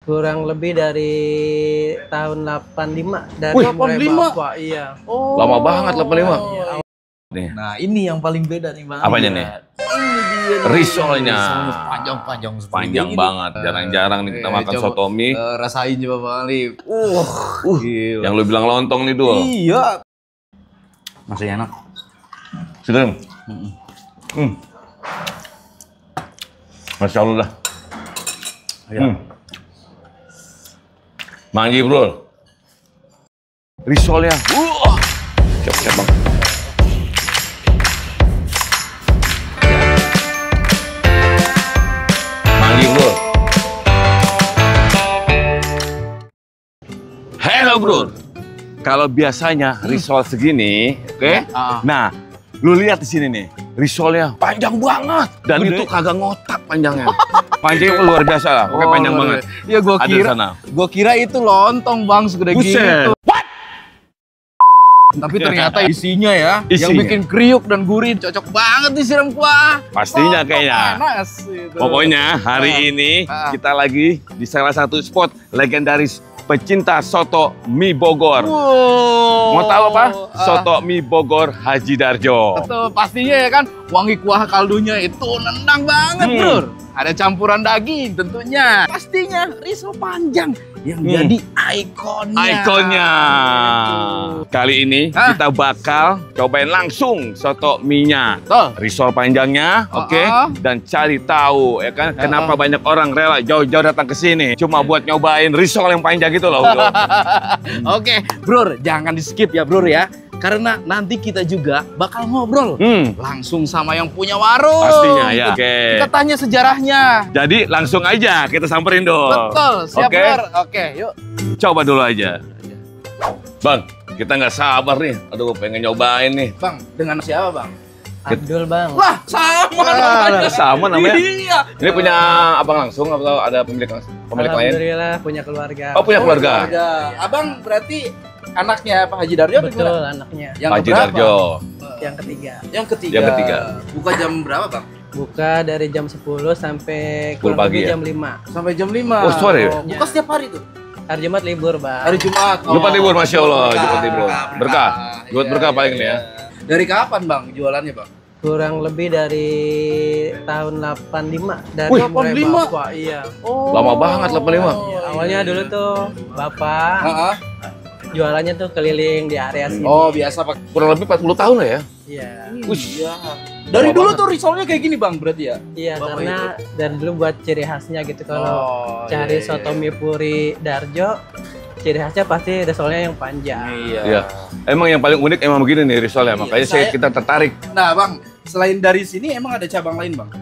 Kurang lebih dari tahun 85 dari Wih, mulai 85? Bapak, iya. Oh. Lama banget 85. Nih. Nah, ini yang paling beda nih Bang. Apanya nih? Ini dia nih. Risolnya. Panjang-panjang seperti Panjang ini. banget. Jarang-jarang nih kita makan coba, soto mie. rasain coba Bang Alif. Gila. Yang lu bilang lontong nih, Dul. Iya. Masih enak. Sudah. Masya Allah dah. Iya. Manggi, Bro. Risolnya. Siap-siap, Bang. Manggi, Bro. Hello, Bro. Kalau biasanya risol segini, oke? Nah, lu lihat di sini nih, risolnya panjang banget dan Gede. itu kagak ngotak panjangnya. Panjangnya luar biasa lah, pokoknya panjang banget. Ya gua kira itu lontong Bang segede Buset. gitu. Tapi ternyata isinya ya, yang Isinya. bikin kriuk dan gurih, cocok banget disiram kuah. Pastinya kayaknya. Panas gitu. Pokoknya hari ini kita lagi di salah satu spot legendaris pecinta soto mie Bogor. Wow. Mau tahu apa? Soto mie Bogor Haji Darjo. Betul, pastinya ya kan, wangi kuah kaldunya itu nendang banget, Bro. Ada campuran daging tentunya. Pastinya risol panjang yang jadi ikonnya. Ikonnya. Kali ini kita bakal cobain langsung soto mie-nya. Betul. Risol panjangnya, oke? Dan cari tahu ya kan kenapa banyak orang rela jauh-jauh datang ke sini cuma buat nyobain risol yang panjang gitu loh, Bro. Oke, Bro, jangan di-skip ya, Bro ya. Karena nanti kita juga bakal ngobrol langsung sama yang punya warung. Pastinya ya. Oke. Kita tanya sejarahnya. Jadi langsung aja kita samperin dong. Betul, siap, Oke. Bro. Oke, yuk. Coba dulu aja. Bang, kita nggak sabar nih. Aduh, pengen nyobain nih. Bang, dengan siapa, Bang? Abdul, Bang. Wah, sama namanya. Sama namanya. Iya. Ini punya abang langsung atau ada pemilik lain? Alhamdulillah punya keluarga. Oh, punya keluarga. Abang berarti anaknya Pak Haji Darjo? Betul, anaknya. Yang Haji keberapa? Darjo. Yang ketiga. Yang ketiga. Yang ketiga. Buka jam berapa, Bang? Buka dari jam 10 sampai 10 kurang pagi lebih ya? jam 5. Sampai jam 5. Oh, sore ya? Buka setiap hari tuh? Hari Jumat libur, Bang. Hari Jumat. Jumat libur, Masya Allah. Berkah, Jumat libur. Berkah. Jumat Iya, berkah paling iya, nih ya. iya. Dari kapan, Bang, jualannya, Bang? Kurang lebih dari tahun 85 dari Wih, mulai 85? Bapak, iya. Oh. Lama banget 85. Iya, awalnya dulu tuh Bapak jualannya tuh keliling di area sini. Oh, biasa Pak. Kurang lebih 40 tahun lah ya. Iya. Iya. Dari dulu tuh risolnya kayak gini, Bang, berarti ya? Iya, Bapak karena dari dulu buat ciri khasnya gitu kalau cari soto mie puri Darjo, ciri khasnya pasti risolnya yang panjang. Iya. Emang yang paling unik emang begini nih risolnya. Makanya kita tertarik. Nah, Bang, selain dari sini emang ada cabang lain, Bang?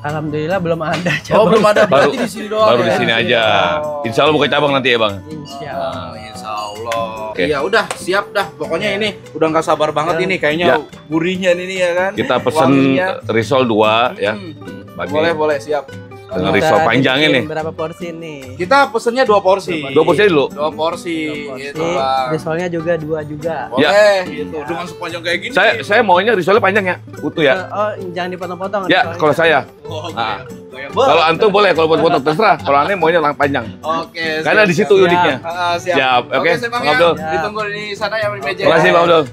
Alhamdulillah belum ada Oh, cabang. belum ada. Baru- Berarti di sini doang. Baru ya? di sini aja. Insya Allah buka cabang nanti ya, Bang. Insya Oh, Allah. insya Allah. Oke. Iya, udah siap dah. Pokoknya ini udah nggak sabar banget Ya. ini kayaknya gurihnya ini ya kan. Kita pesen Wanginya. risol 2 ya. Bagi Boleh siap. dengan Kita risol panjangnya nih. bikin berapa porsi nih? Kita pesennya 2 porsi. 2 porsi dulu. 2 porsi. Gitu, Porsi, Bang. risolnya juga 2 juga. Boleh gitu. Dengan sepanjang kayak gini. Saya maunya risolnya panjang ya, utuh ya. Oh, jangan dipotong-potong. Ya, risolnya. kalau saya. Oh, Ah. Boleh. Kalau antum boleh, kalau buat foto terserah. Kalau aneh maunya panjang. Oke. Karena di situ uniknya. Siap. Siap, oke. Oke, Bang Bang ya. Abdul. Ditunggu di sana ya di meja. Terima kasih, Bang Abdul.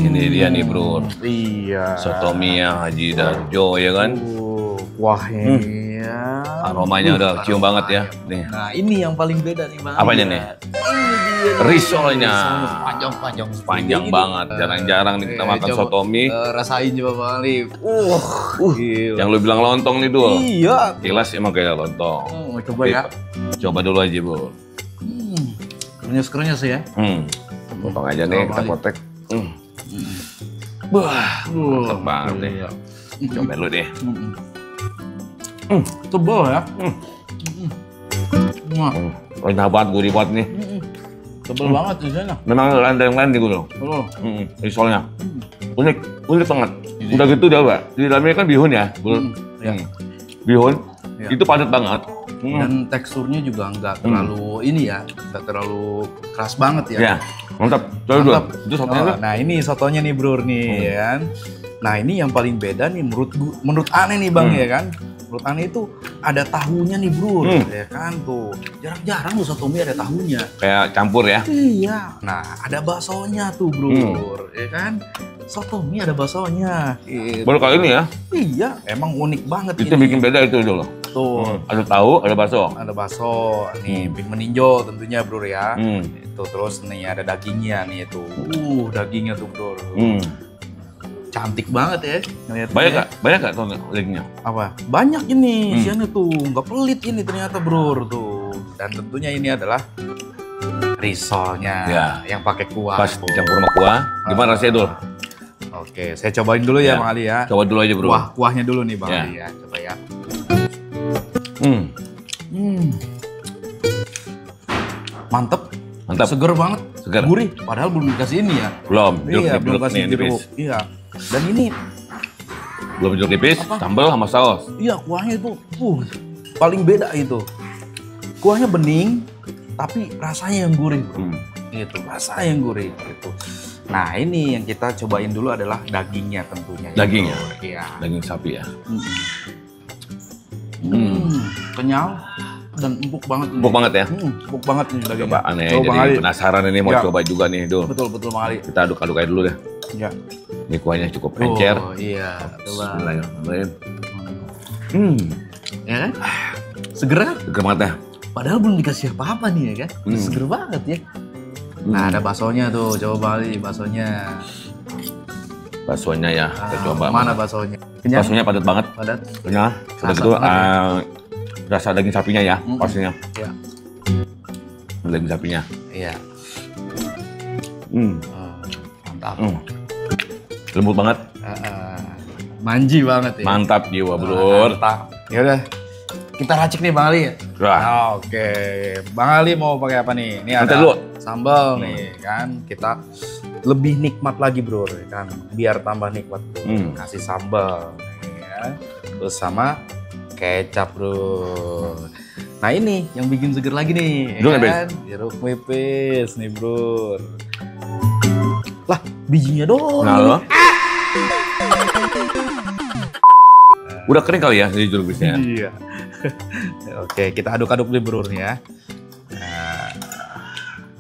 Ini dia nih, Bro. Iya. Soto mie Haji Darjo ya kan. Wahnya. Aromanya udah cium banget ya. Nih. Nah, ini yang paling beda nih, Bang. Apanya nih? Ini dia. Risolnya. Panjang-panjang. Panjang banget. Jarang-jarang nih kita makan soto mie. Rasain coba, Bang Alif. Gila. Yang lu bilang lontong nih, Dul. Iya. Jelas emang kayak lontong. Coba ya. Coba dulu aja, Bu. Kerenyes-kerenyes ya. Potong aja nih, kita potek. Wah, mantep banget deh. Coba lu deh. Tebal ya. Enak banget, gurih banget nih. Tebel banget di sana. Memang lendeng-lendeng gitu loh. Betul. Risolnya. Unik banget. Udah gitu dia, Pak. Di dalamnya kan bihun ya, Bro. Bihun. Ya. Itu padat banget. Dan teksturnya juga nggak terlalu ini ya, nggak terlalu keras banget ya. Ya, mantap. Coba dulu. Mantap. Itu sotonya tuh. Nah ini sotonya nih bro nih ya kan. Nah ini yang paling beda nih menurut aneh nih bang ya kan. Menurut aneh itu ada tahunya nih bro ya kan tuh. Jarang-jarang loh soto mie ada tahunya. Kayak campur ya. Iya. Nah ada baksonya tuh bro ya kan. Soto mie ada baksonya. Gitu. Baru kali ini ya. Iya emang unik banget Itu ini. bikin beda itu dulu. Tuh. Ada tahu, ada bakso. Ada bakso, nih pink meninjo tentunya bro ya. Itu terus nih ada dagingnya nih itu. Dagingnya tuh bro. Cantik banget ya. Banyak gak tuh dagingnya? Apa? Banyak ini isiannya tuh, nggak pelit ini ternyata bro tuh. Dan tentunya ini adalah risolnya yang pakai kuah. Pas dicampur sama kuah, gimana rasanya Dul? Oke, saya cobain dulu ya Bang Ali ya. Coba dulu aja bro. Kuahnya dulu nih Bang Ali ya, coba ya. Mantep, seger banget, gurih. Padahal belum dikasih ini ya. Belum, belum kasih jeruk. Iya. Dan ini belum jeruk nipis, sambal sama saus. Iya, kuahnya itu, paling beda itu. Kuahnya bening, tapi rasanya yang gurih. Gitu, rasanya yang gurih. Gitu. Nah ini yang kita cobain dulu adalah dagingnya tentunya. Dagingnya? Iya. Daging sapi ya. Kenyal dan empuk banget. Empuk banget ya? Empuk banget nih dagingnya. Coba aneh, jadi penasaran ini mau coba juga nih Dul. Betul Bang Ali. Kita aduk-aduk aja dulu deh. Ya. Ini kuahnya cukup encer. Oh iya. Coba. Bismillahirrahmanirrahim. Ya kan? Seger kan? Seger banget ya. Padahal belum dikasih apa-apa nih ya kan? Seger banget ya. Nah ada baksonya tuh, coba Bang Ali baksonya. Baksonya ya, kita coba. Mana baksonya? Baksonya padat banget. Padat. Kenyal. Udah gitu rasa daging sapinya ya, pastinya. Iya. Daging sapinya. Iya. Mantap. Lembut banget. Manji banget ya. Mantap jiwa, Bro. Mantap. Ya udah. Kita racik nih Bang Ali ya. Oke. Bang Ali mau pakai apa nih? Ini ada sambal nih kan. Kita lebih nikmat lagi bro kan. Biar tambah nikmat bro. Kasih sambal ya. Terus sama kecap bro. Nah ini yang bikin seger lagi nih kan. Jeruk nipis nih bro. Lah bijinya doang. Nah lo. Udah kering kali ya jadi jeruk nipisnya. Iya. Oke, kita aduk-aduk deh bro ya. Nah,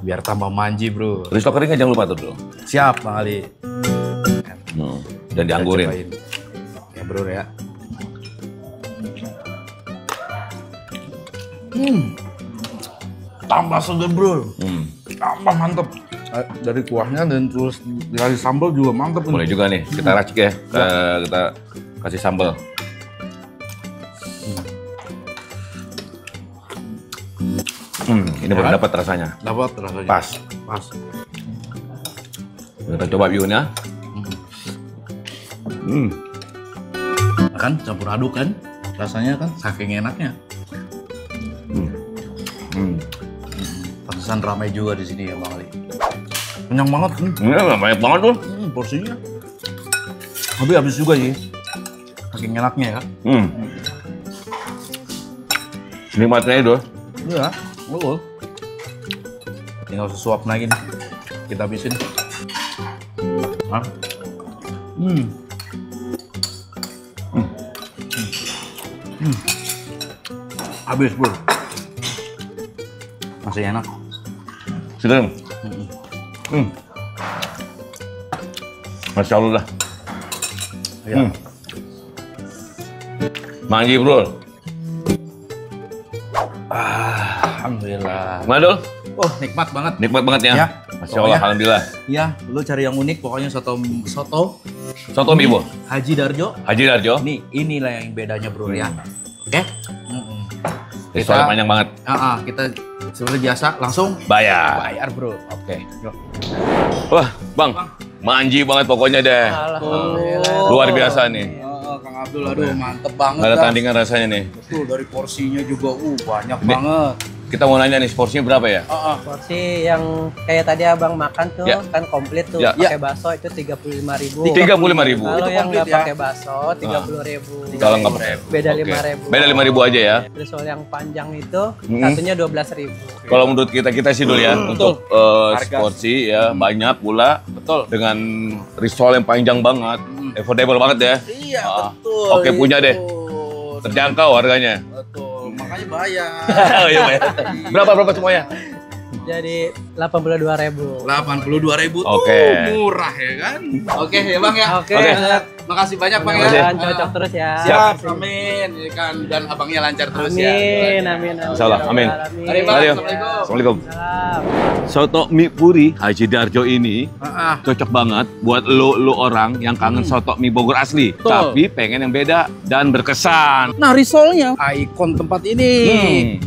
biar tambah manji bro. Risol keringnya jangan lupa tuh bro. Siap Bang Ali. Dan dianggurin. Ya bro ya. Tambah seger bro. Tambah mantep. Dari kuahnya dan terus dari sambal juga mantep. Boleh juga nih, kita racik ya. Kita kasih sambal. Ini baru dapat rasanya. Dapat rasanya. Pas. Kita coba bihunnya. Kan campur aduk kan, rasanya kan saking enaknya. Pantesan ramai juga di sini ya Bang Ali. Kenyang banget. Iya, banyak banget tuh. Porsinya. Tapi habis juga sih. Saking enaknya ya. Nikmatnya itu. Iya. Betul. Tinggal sesuap lagi nih. Kita habisin. Habis bro. Masih enak. Sedang. Masya Allah. Ya. Manji bro. Alhamdulillah. Gimana Dul? Oh nikmat banget. Nikmat banget ya. Masya Allah, alhamdulillah. Iya, lu cari yang unik. Pokoknya soto mie bu. Haji Darjo. Inilah yang bedanya bro ya. Oke. Risolnya panjang banget. Kita seperti biasa langsung bayar bro. Oke. Wah bang, manji banget pokoknya deh. Alhamdulillah. Luar biasa nih. Kang Abdul, aduh mantep banget. Nggak ada tandingan rasanya nih. Betul, dari porsinya juga banyak banget. Kita mau nanya nih, porsinya berapa ya? Porsi yang kayak tadi abang makan tuh kan komplit tuh, pakai bakso itu 35.000. 35.000. Kalau yang nggak pakai bakso 30.000. Kalau nggak beda 5.000. Beda 5.000 aja ya. Risol yang panjang itu satunya 12.000. Kalau menurut kita sih dulu ya, untuk porsi ya banyak pula. Betul. Dengan risol yang panjang banget, affordable banget ya. Iya, betul. Oke, punya deh. Terjangkau harganya. Betul, makanya bayar. Oh iya bayar. Berapa semuanya? Jadi 82.000. 82.000 tuh Oke. murah ya kan? Oke ya Bang ya. Oke. Makasih banyak Bang Makasih. ya. Cocok terus ya. Siap, amin ya kan, dan abangnya lancar terus ya. Amin. Insyaallah, amin. Mari Bang, Mari. Assalamualaikum. Assalamualaikum. Salam. Soto mie puri Haji Darjo ini cocok banget buat lo orang yang kangen soto mie Bogor asli, tapi pengen yang beda dan berkesan. Nah, risolnya ikon tempat ini.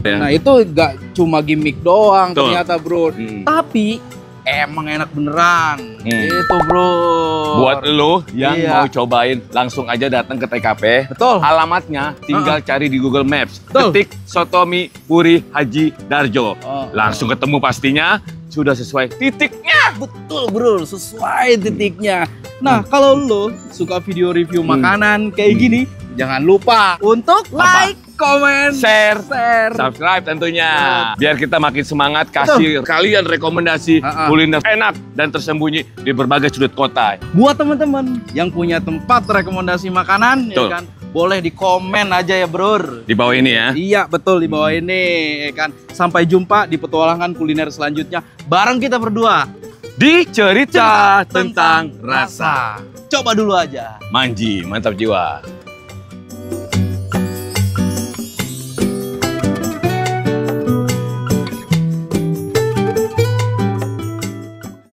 Nah, itu gak cuma gimmick doang ternyata, Bro. Tapi emang enak beneran. Itu, Bro. Buat lo yang mau cobain, langsung aja datang ke TKP. Betul. Alamatnya tinggal cari di Google Maps. Betul. Ketik Soto Mie Puri Haji Darjo. Langsung ketemu pastinya. Sudah sesuai titiknya. Betul, Bro. Sesuai titiknya. Nah, kalau lo suka video review makanan kayak gini, jangan lupa untuk like, komen, share, subscribe tentunya. Biar kita makin semangat kasih kalian rekomendasi kuliner enak dan tersembunyi di berbagai sudut kota. Buat teman-teman yang punya tempat rekomendasi makanan, ya kan, boleh di komen aja ya, Bro. Di bawah ini ya. Iya, betul, di bawah ini, ya kan. Sampai jumpa di petualangan kuliner selanjutnya bareng kita berdua di cerita tentang rasa. Coba dulu aja. Manji, mantap jiwa.